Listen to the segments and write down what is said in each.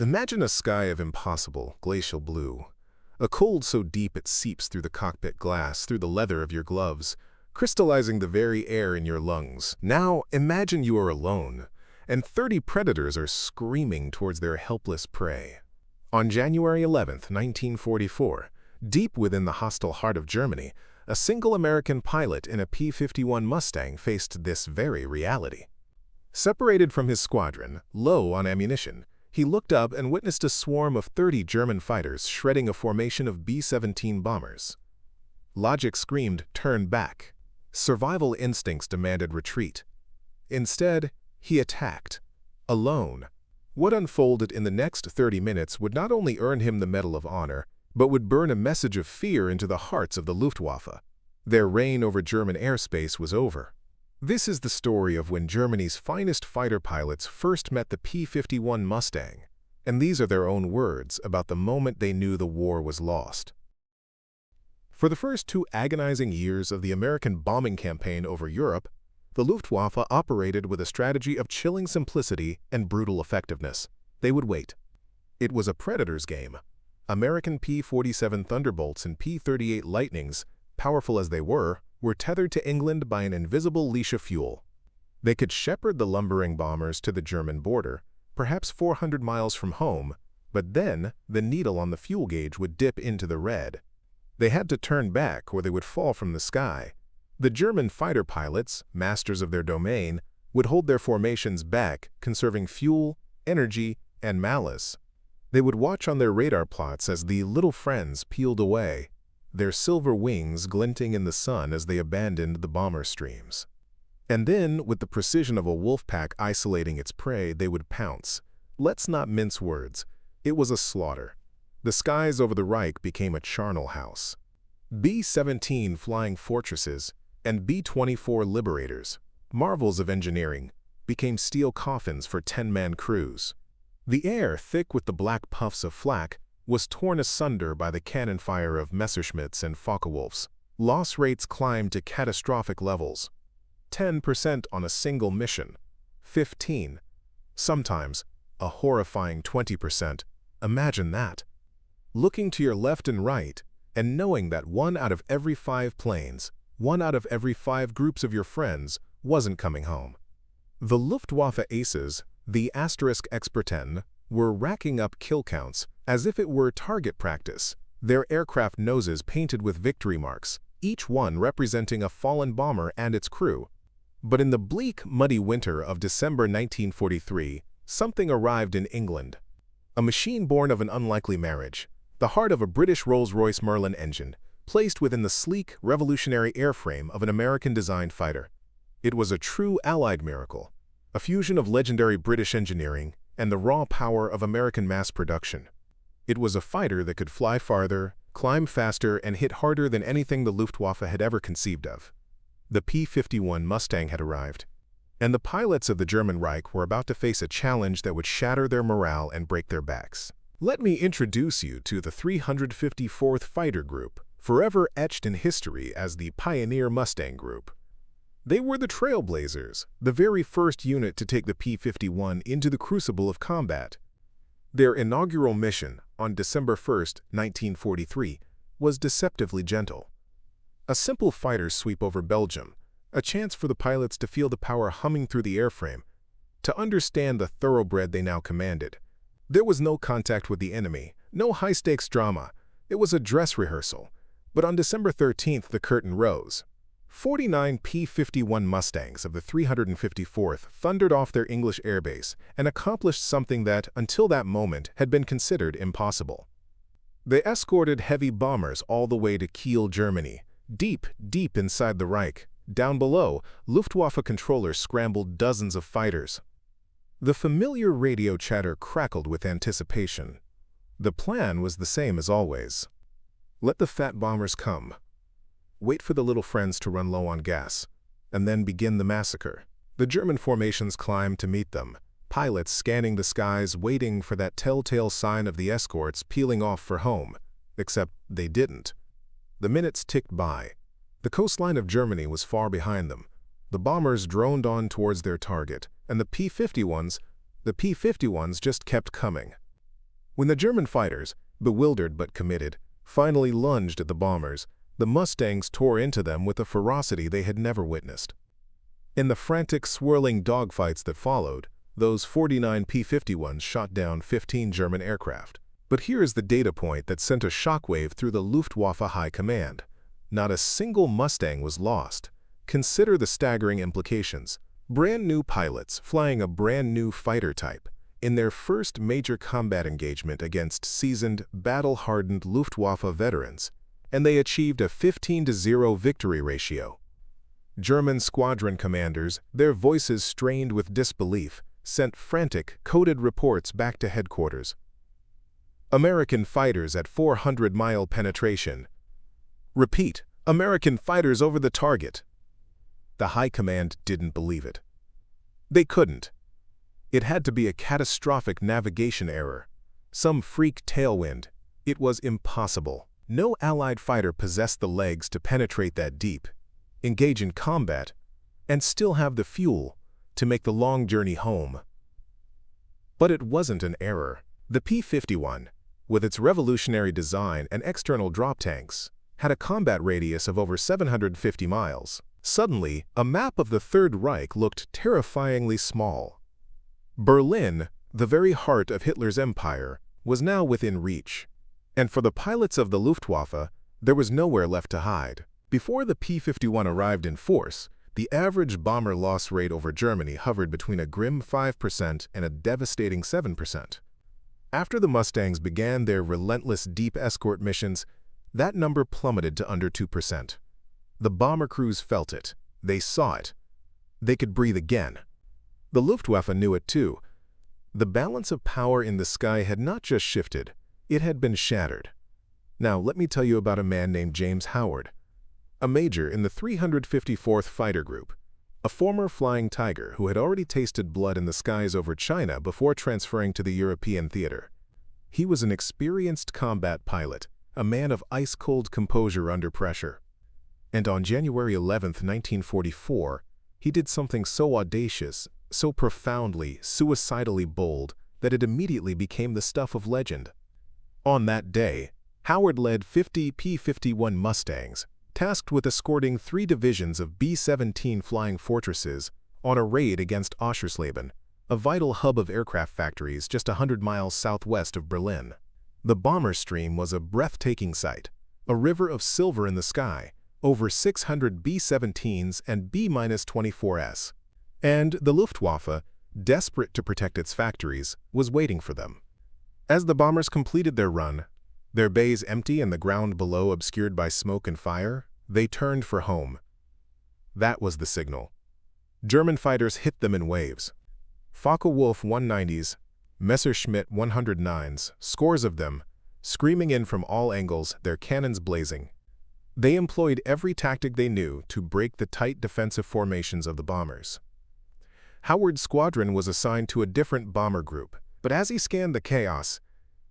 Imagine a sky of impossible, glacial blue. A cold so deep it seeps through the cockpit glass, through the leather of your gloves, crystallizing the very air in your lungs. Now, imagine you are alone, and 30 predators are screaming towards their helpless prey. On January 11th, 1944, deep within the hostile heart of Germany, a single American pilot in a P-51 Mustang faced this very reality. Separated from his squadron, low on ammunition, he looked up and witnessed a swarm of 30 German fighters shredding a formation of B-17 bombers. Logic screamed, "Turn back." Survival instincts demanded retreat. Instead, he attacked. Alone. What unfolded in the next 30 minutes would not only earn him the Medal of Honor, but would burn a message of fear into the hearts of the Luftwaffe. Their reign over German airspace was over. This is the story of when Germany's finest fighter pilots first met the P-51 Mustang, and these are their own words about the moment they knew the war was lost. For the first 2 agonizing years of the American bombing campaign over Europe, the Luftwaffe operated with a strategy of chilling simplicity and brutal effectiveness. They would wait. It was a predator's game. American P-47 Thunderbolts and P-38 Lightnings, powerful as they were tethered to England by an invisible leash of fuel. They could shepherd the lumbering bombers to the German border, perhaps 400 miles from home, but then the needle on the fuel gauge would dip into the red. They had to turn back or they would fall from the sky. The German fighter pilots, masters of their domain, would hold their formations back, conserving fuel, energy, and malice. They would watch on their radar plots as the little friends peeled away, their silver wings glinting in the sun as they abandoned the bomber streams. And then, with the precision of a wolf pack isolating its prey, they would pounce. Let's not mince words. It was a slaughter. The skies over the Reich became a charnel house. B-17 flying fortresses and B-24 liberators, marvels of engineering, became steel coffins for 10-man crews. The air, thick with the black puffs of flak, was torn asunder by the cannon fire of Messerschmitts and Focke-Wulfs. Loss rates climbed to catastrophic levels. 10% on a single mission. 15. Sometimes, a horrifying 20%. Imagine that. Looking to your left and right, and knowing that 1 out of every 5 planes, 1 out of every 5 groups of your friends, wasn't coming home. The Luftwaffe aces, the *Experten, were racking up kill counts as if it were target practice, their aircraft noses painted with victory marks, each one representing a fallen bomber and its crew. But in the bleak, muddy winter of December 1943, something arrived in England. A machine born of an unlikely marriage, the heart of a British Rolls-Royce Merlin engine, placed within the sleek, revolutionary airframe of an American-designed fighter. It was a true Allied miracle, a fusion of legendary British engineering and the raw power of American mass production. It was a fighter that could fly farther, climb faster, and hit harder than anything the Luftwaffe had ever conceived of. The P-51 Mustang had arrived, and the pilots of the German Reich were about to face a challenge that would shatter their morale and break their backs. Let me introduce you to the 354th Fighter Group, forever etched in history as the Pioneer Mustang Group. They were the trailblazers, the very first unit to take the P-51 into the crucible of combat. Their inaugural mission, on December 1, 1943, was deceptively gentle. A simple fighter sweep over Belgium, a chance for the pilots to feel the power humming through the airframe, to understand the thoroughbred they now commanded. There was no contact with the enemy, no high-stakes drama. It was a dress rehearsal. But on December 13th, the curtain rose. 49 P-51 Mustangs of the 354th thundered off their English airbase and accomplished something that, until that moment, had been considered impossible. They escorted heavy bombers all the way to Kiel, Germany, deep, deep inside the Reich. Down below, Luftwaffe controllers scrambled dozens of fighters. The familiar radio chatter crackled with anticipation. The plan was the same as always. Let the fat bombers come. Wait for the little friends to run low on gas, and then begin the massacre. The German formations climbed to meet them, pilots scanning the skies waiting for that telltale sign of the escorts peeling off for home, except they didn't. The minutes ticked by. The coastline of Germany was far behind them. The bombers droned on towards their target, and the P-51s just kept coming. When the German fighters, bewildered but committed, finally lunged at the bombers, the Mustangs tore into them with a ferocity they had never witnessed. In the frantic, swirling dogfights that followed, those 49 P-51s shot down 15 German aircraft. But here is the data point that sent a shockwave through the Luftwaffe High Command. Not a single Mustang was lost. Consider the staggering implications. Brand new pilots flying a brand new fighter type in their first major combat engagement against seasoned, battle-hardened Luftwaffe veterans, and they achieved a 15-0 victory ratio. German squadron commanders, their voices strained with disbelief, sent frantic, coded reports back to headquarters. American fighters at 400-mile penetration. Repeat, American fighters over the target. The High Command didn't believe it. They couldn't. It had to be a catastrophic navigation error. Some freak tailwind. It was impossible. No Allied fighter possessed the legs to penetrate that deep, engage in combat, and still have the fuel to make the long journey home. But it wasn't an error. The P-51, with its revolutionary design and external drop tanks, had a combat radius of over 750 miles. Suddenly, a map of the Third Reich looked terrifyingly small. Berlin, the very heart of Hitler's empire, was now within reach. And for the pilots of the Luftwaffe, there was nowhere left to hide. Before the P-51 arrived in force, the average bomber loss rate over Germany hovered between a grim 5% and a devastating 7%. After the Mustangs began their relentless deep escort missions, that number plummeted to under 2%. The bomber crews felt it. They saw it. They could breathe again. The Luftwaffe knew it too. The balance of power in the sky had not just shifted, it had been shattered. Now let me tell you about a man named James Howard, a major in the 354th Fighter Group, a former Flying Tiger who had already tasted blood in the skies over China before transferring to the European theater. He was an experienced combat pilot, a man of ice-cold composure under pressure. And on January 11, 1944, he did something so audacious, so profoundly, suicidally bold, that it immediately became the stuff of legend. On that day, Howard led 50 P-51 Mustangs, tasked with escorting 3 divisions of B-17 Flying Fortresses on a raid against Oschersleben, a vital hub of aircraft factories just 100 miles southwest of Berlin. The bomber stream was a breathtaking sight, a river of silver in the sky, over 600 B-17s and B-24s. And the Luftwaffe, desperate to protect its factories, was waiting for them. As the bombers completed their run, their bays empty and the ground below obscured by smoke and fire, they turned for home. That was the signal. German fighters hit them in waves. Focke-Wulf 190s, Messerschmitt 109s, scores of them, screaming in from all angles, their cannons blazing. They employed every tactic they knew to break the tight defensive formations of the bombers. Howard's squadron was assigned to a different bomber group, but as he scanned the chaos,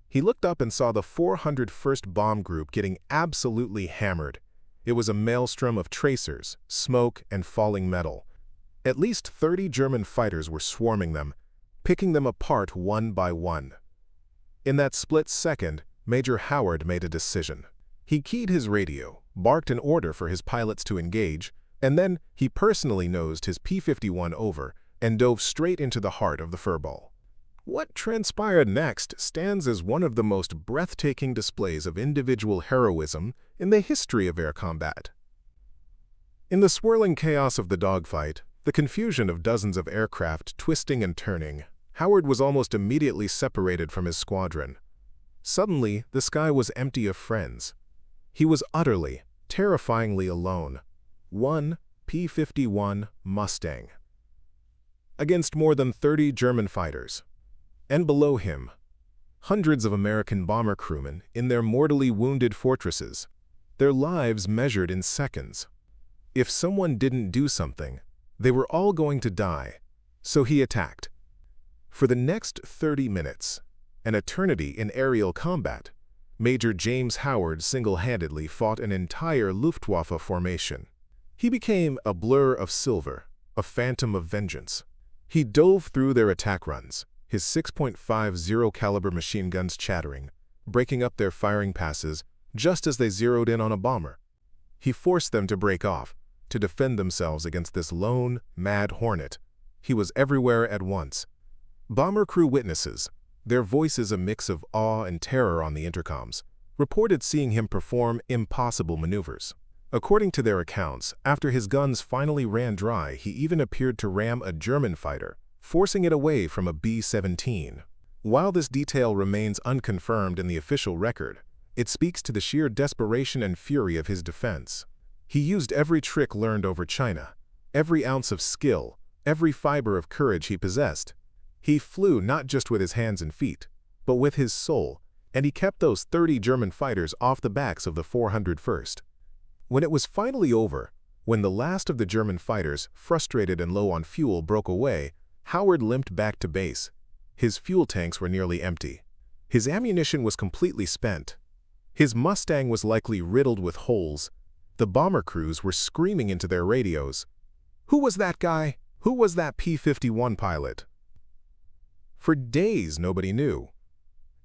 he looked up and saw the 401st Bomb Group getting absolutely hammered. It was a maelstrom of tracers, smoke, and falling metal. At least 30 German fighters were swarming them, picking them apart one by one. In that split second, Major Howard made a decision. He keyed his radio, barked an order for his pilots to engage, and then he personally nosed his P-51 over and dove straight into the heart of the furball. What transpired next stands as one of the most breathtaking displays of individual heroism in the history of air combat. In the swirling chaos of the dogfight, the confusion of dozens of aircraft twisting and turning, Howard was almost immediately separated from his squadron. Suddenly, the sky was empty of friends. He was utterly, terrifyingly alone. One P-51 Mustang against more than 30 German fighters. And below him, hundreds of American bomber crewmen in their mortally wounded fortresses, their lives measured in seconds. If someone didn't do something, they were all going to die, so he attacked. For the next 30 minutes, an eternity in aerial combat, Major James Howard single-handedly fought an entire Luftwaffe formation. He became a blur of silver, a phantom of vengeance. He dove through their attack runs, his 6.50 caliber machine guns chattering, breaking up their firing passes just as they zeroed in on a bomber. He forced them to break off, to defend themselves against this lone, mad hornet. He was everywhere at once. Bomber crew witnesses, their voices a mix of awe and terror on the intercoms, reported seeing him perform impossible maneuvers. According to their accounts, after his guns finally ran dry, he even appeared to ram a German fighter, forcing it away from a B-17. While this detail remains unconfirmed in the official record, it speaks to the sheer desperation and fury of his defense. He used every trick learned over China, every ounce of skill, every fiber of courage he possessed. He flew not just with his hands and feet, but with his soul, and he kept those 30 German fighters off the backs of the 401st. When it was finally over, when the last of the German fighters, frustrated and low on fuel, broke away, Howard limped back to base. His fuel tanks were nearly empty. His ammunition was completely spent. His Mustang was likely riddled with holes. The bomber crews were screaming into their radios. Who was that guy? Who was that P-51 pilot? For days, nobody knew.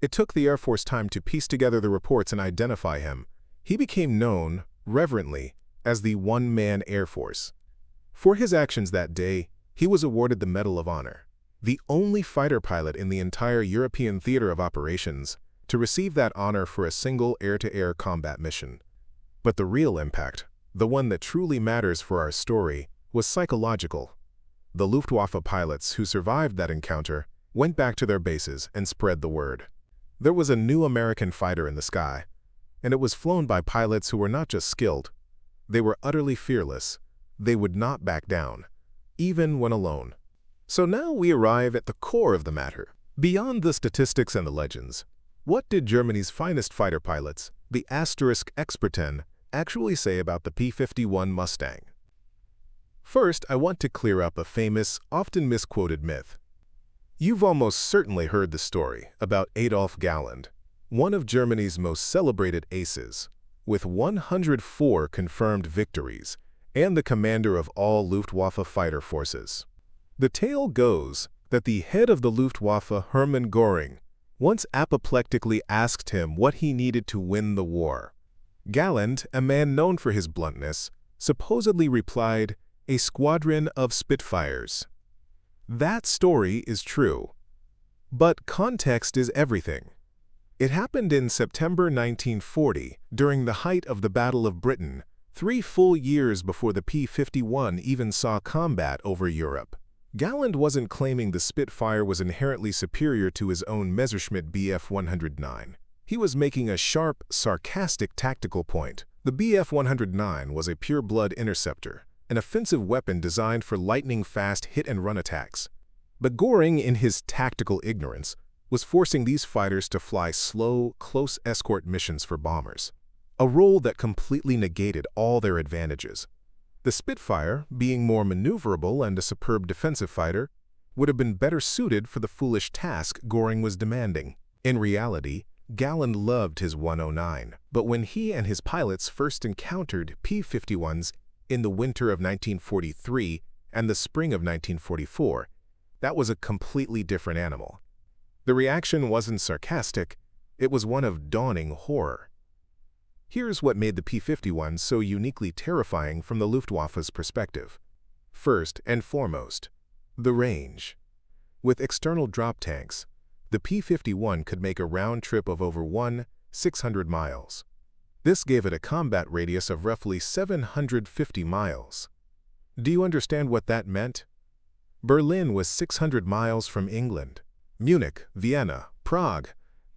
It took the Air Force time to piece together the reports and identify him. He became known, reverently, as the One-Man Air Force. For his actions that day, he was awarded the Medal of Honor, the only fighter pilot in the entire European theater of operations to receive that honor for a single air-to-air combat mission. But the real impact, the one that truly matters for our story, was psychological. The Luftwaffe pilots who survived that encounter went back to their bases and spread the word. There was a new American fighter in the sky, and it was flown by pilots who were not just skilled. They were utterly fearless. They would not back down, even when alone. So now we arrive at the core of the matter. Beyond the statistics and the legends, what did Germany's finest fighter pilots, the *Experten, actually say about the P-51 Mustang? First, I want to clear up a famous, often misquoted myth. You've almost certainly heard the story about Adolf Galland, one of Germany's most celebrated aces, with 104 confirmed victories, and the commander of all Luftwaffe fighter forces. The tale goes that the head of the Luftwaffe, Hermann Göring, once apoplectically asked him what he needed to win the war. Galland, a man known for his bluntness, supposedly replied, "A squadron of Spitfires." That story is true. But context is everything. It happened in September 1940, during the height of the Battle of Britain, 3 full years before the P-51 even saw combat over Europe. Galland wasn't claiming the Spitfire was inherently superior to his own Messerschmitt Bf-109. He was making a sharp, sarcastic tactical point. The Bf-109 was a pure-blood interceptor, an offensive weapon designed for lightning-fast hit-and-run attacks. But Göring, in his tactical ignorance, was forcing these fighters to fly slow, close escort missions for bombers, a role that completely negated all their advantages. The Spitfire, being more maneuverable and a superb defensive fighter, would have been better suited for the foolish task Göring was demanding. In reality, Galland loved his 109, but when he and his pilots first encountered P-51s in the winter of 1943 and the spring of 1944, that was a completely different animal. The reaction wasn't sarcastic, it was one of dawning horror. Here's what made the P-51 so uniquely terrifying from the Luftwaffe's perspective. First and foremost, the range. With external drop tanks, the P-51 could make a round trip of over 600 miles. This gave it a combat radius of roughly 750 miles. Do you understand what that meant? Berlin was 600 miles from England. Munich, Vienna, Prague,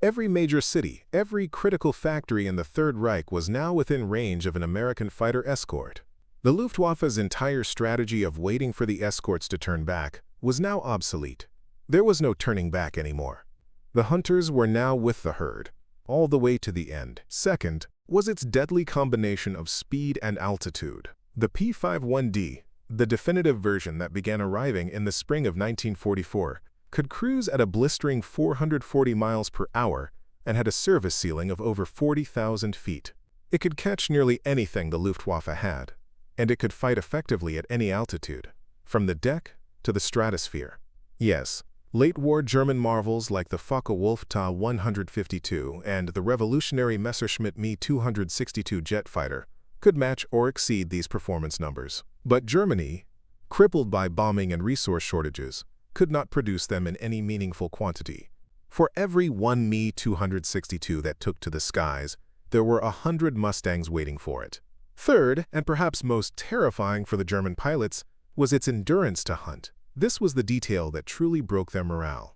every major city, every critical factory in the Third Reich was now within range of an American fighter escort. The Luftwaffe's entire strategy of waiting for the escorts to turn back was now obsolete. There was no turning back anymore. The hunters were now with the herd, all the way to the end. Second was its deadly combination of speed and altitude. The P-51D, the definitive version that began arriving in the spring of 1944, could cruise at a blistering 440 miles per hour and had a service ceiling of over 40,000 feet. It could catch nearly anything the Luftwaffe had, and it could fight effectively at any altitude, from the deck to the stratosphere. Yes, Late-war German marvels like the Focke-Wulf Ta-152 and the revolutionary Messerschmitt Me-262 jet fighter could match or exceed these performance numbers. But Germany, crippled by bombing and resource shortages, could not produce them in any meaningful quantity. For every one Me-262 that took to the skies, there were 100 Mustangs waiting for it. Third, and perhaps most terrifying for the German pilots, was its endurance to hunt. This was the detail that truly broke their morale.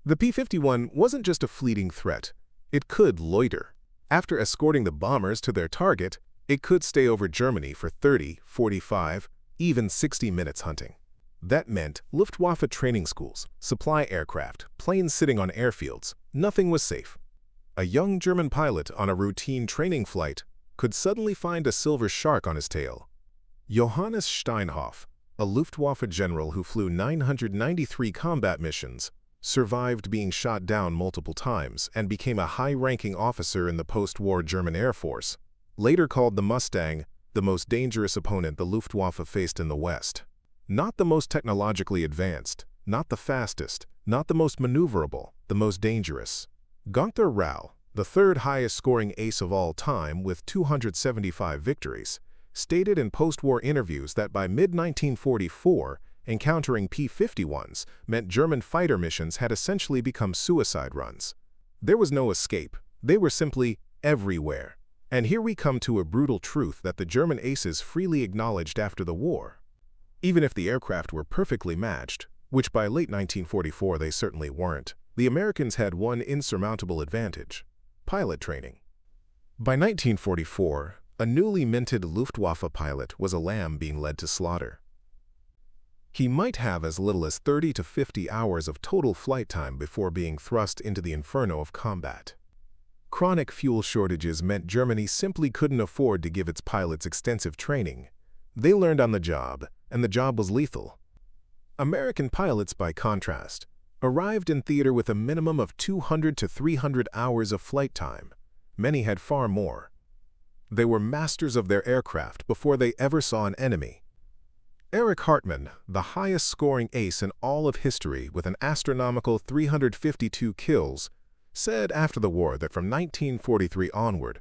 The P-51 wasn't just a fleeting threat. It could loiter. After escorting the bombers to their target, it could stay over Germany for 30, 45, even 60 minutes hunting. That meant Luftwaffe training schools, supply aircraft, planes sitting on airfields. Nothing was safe. A young German pilot on a routine training flight could suddenly find a silver shark on his tail. Johannes Steinhoff, a Luftwaffe general who flew 993 combat missions, survived being shot down multiple times and became a high-ranking officer in the post-war German Air Force, later called the Mustang the most dangerous opponent the Luftwaffe faced in the West. Not the most technologically advanced, not the fastest, not the most maneuverable, the most dangerous. Günther Rau, the third highest-scoring ace of all time with 275 victories, stated in post-war interviews that by mid-1944, encountering P-51s meant German fighter missions had essentially become suicide runs. There was no escape. They were simply everywhere. And here we come to a brutal truth that the German aces freely acknowledged after the war. Even if the aircraft were perfectly matched, which by late 1944 they certainly weren't, the Americans had one insurmountable advantage: pilot training. By 1944, a newly minted Luftwaffe pilot was a lamb being led to slaughter. He might have as little as 30 to 50 hours of total flight time before being thrust into the inferno of combat. Chronic fuel shortages meant Germany simply couldn't afford to give its pilots extensive training. They learned on the job, and the job was lethal. American pilots, by contrast, arrived in theater with a minimum of 200 to 300 hours of flight time. Many had far more. They were masters of their aircraft before they ever saw an enemy. Erich Hartmann, the highest-scoring ace in all of history with an astronomical 352 kills, said after the war that from 1943 onward,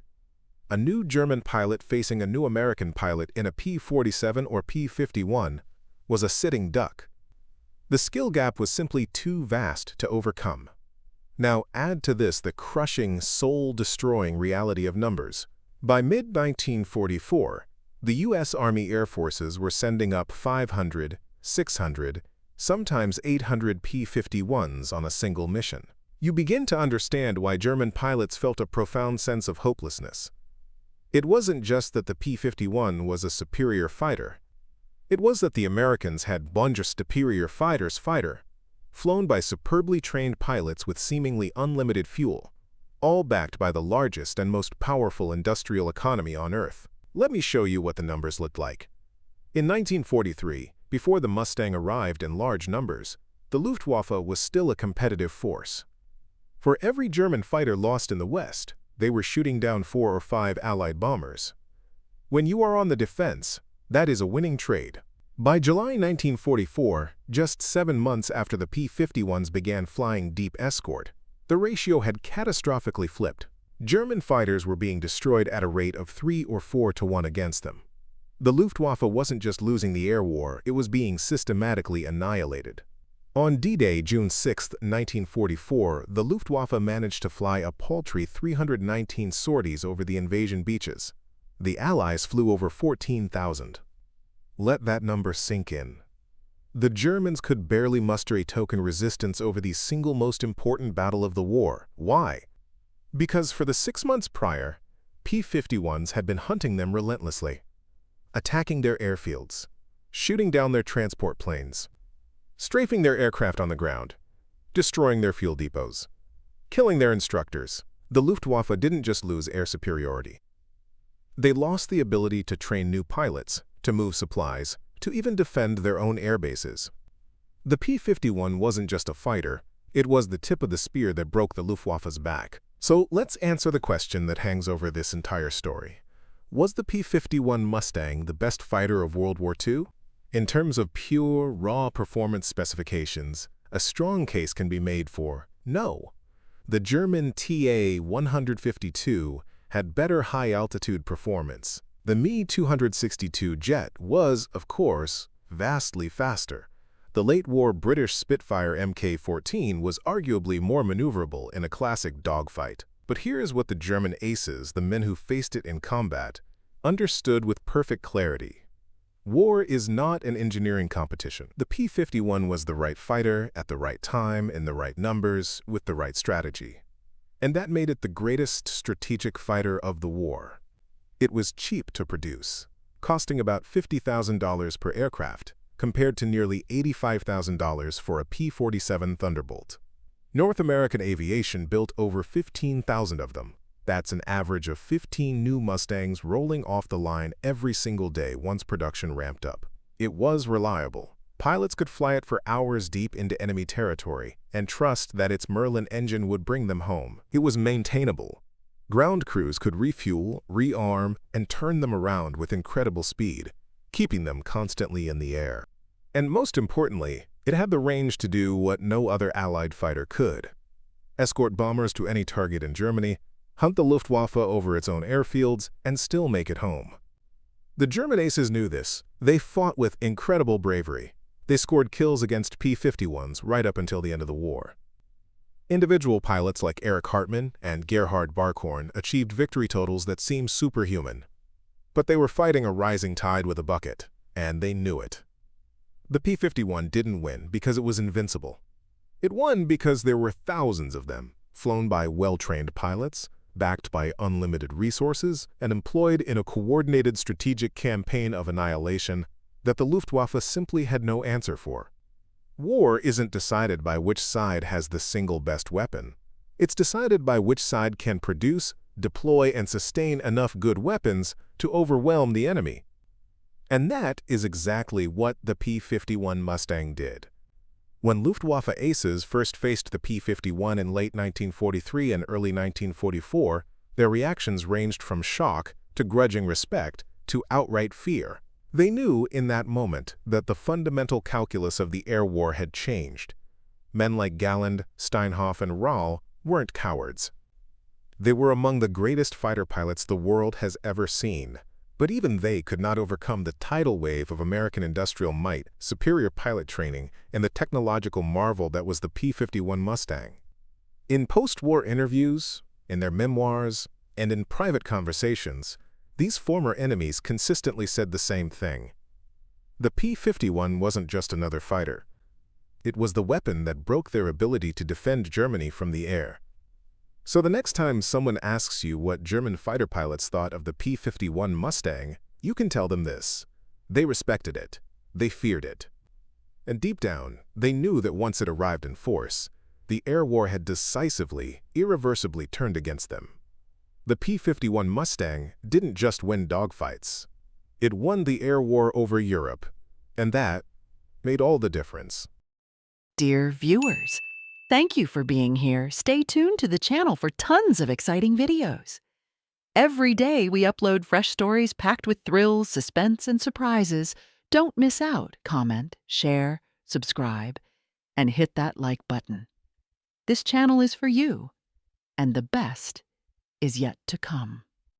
a new German pilot facing a new American pilot in a P-47 or P-51 was a sitting duck. The skill gap was simply too vast to overcome. Now add to this the crushing, soul-destroying reality of numbers. By mid-1944, the U.S. Army Air Forces were sending up 500, 600, sometimes 800 P-51s on a single mission. You begin to understand why German pilots felt a profound sense of hopelessness. It wasn't just that the P-51 was a superior fighter. It was that the Americans had bunch superior fighters flown by superbly trained pilots with seemingly unlimited fuel, all backed by the largest and most powerful industrial economy on Earth. Let me show you what the numbers looked like. In 1943, before the Mustang arrived in large numbers, the Luftwaffe was still a competitive force. For every German fighter lost in the West, they were shooting down 4 or 5 Allied bombers. When you are on the defense, that is a winning trade. By July 1944, just 7 months after the P-51s began flying deep escort, the ratio had catastrophically flipped. German fighters were being destroyed at a rate of 3 or 4 to 1 against them. The Luftwaffe wasn't just losing the air war, it was being systematically annihilated. On D-Day, June 6, 1944, the Luftwaffe managed to fly a paltry 319 sorties over the invasion beaches. The Allies flew over 14,000. Let that number sink in. The Germans could barely muster a token resistance over the single most important battle of the war. Why? Because for the 6 months prior, P-51s had been hunting them relentlessly, attacking their airfields, shooting down their transport planes, strafing their aircraft on the ground, destroying their fuel depots, killing their instructors. The Luftwaffe didn't just lose air superiority. They lost the ability to train new pilots, to move supplies, to even defend their own air bases. The P-51 wasn't just a fighter, it was the tip of the spear that broke the Luftwaffe's back. So let's answer the question that hangs over this entire story. Was the P-51 Mustang the best fighter of World War II? In terms of pure, raw performance specifications, a strong case can be made for no. The German TA-152 had better high-altitude performance. The Me-262 jet was, of course, vastly faster. The late-war British Spitfire Mk-14 was arguably more maneuverable in a classic dogfight. But here's what the German aces, the men who faced it in combat, understood with perfect clarity. War is not an engineering competition. The P-51 was the right fighter, at the right time, in the right numbers, with the right strategy. And that made it the greatest strategic fighter of the war. It was cheap to produce, costing about $50,000 per aircraft, compared to nearly $85,000 for a P-47 Thunderbolt. North American Aviation built over 15,000 of them. That's an average of 15 new Mustangs rolling off the line every single day once production ramped up. It was reliable. Pilots could fly it for hours deep into enemy territory and trust that its Merlin engine would bring them home. It was maintainable. Ground crews could refuel, rearm, and turn them around with incredible speed, keeping them constantly in the air. And most importantly, it had the range to do what no other Allied fighter could. Escort bombers to any target in Germany, hunt the Luftwaffe over its own airfields, and still make it home. The German aces knew this. They fought with incredible bravery. They scored kills against P-51s right up until the end of the war. Individual pilots like Erich Hartmann and Gerhard Barkhorn achieved victory totals that seemed superhuman. But they were fighting a rising tide with a bucket, and they knew it. The P-51 didn't win because it was invincible. It won because there were thousands of them, flown by well-trained pilots, backed by unlimited resources, and employed in a coordinated strategic campaign of annihilation that the Luftwaffe simply had no answer for. War isn't decided by which side has the single best weapon. It's decided by which side can produce, deploy, and sustain enough good weapons to overwhelm the enemy. And that is exactly what the P-51 Mustang did. When Luftwaffe aces first faced the P-51 in late 1943 and early 1944, their reactions ranged from shock to grudging respect to outright fear. They knew in that moment that the fundamental calculus of the air war had changed. Men like Galland, Steinhoff, and Rahl weren't cowards. They were among the greatest fighter pilots the world has ever seen. But even they could not overcome the tidal wave of American industrial might, superior pilot training, and the technological marvel that was the P-51 Mustang. In post-war interviews, in their memoirs, and in private conversations, these former enemies consistently said the same thing. The P-51 wasn't just another fighter. It was the weapon that broke their ability to defend Germany from the air. So the next time someone asks you what German fighter pilots thought of the P-51 Mustang, you can tell them this. They respected it. They feared it. And deep down, they knew that once it arrived in force, the air war had decisively, irreversibly turned against them. The P-51 Mustang didn't just win dogfights. It won the air war over Europe, and that made all the difference. Dear viewers, thank you for being here. Stay tuned to the channel for tons of exciting videos. Every day we upload fresh stories packed with thrills, suspense, and surprises. Don't miss out. Comment, share, subscribe, and hit that like button. This channel is for you, and the best is yet to come.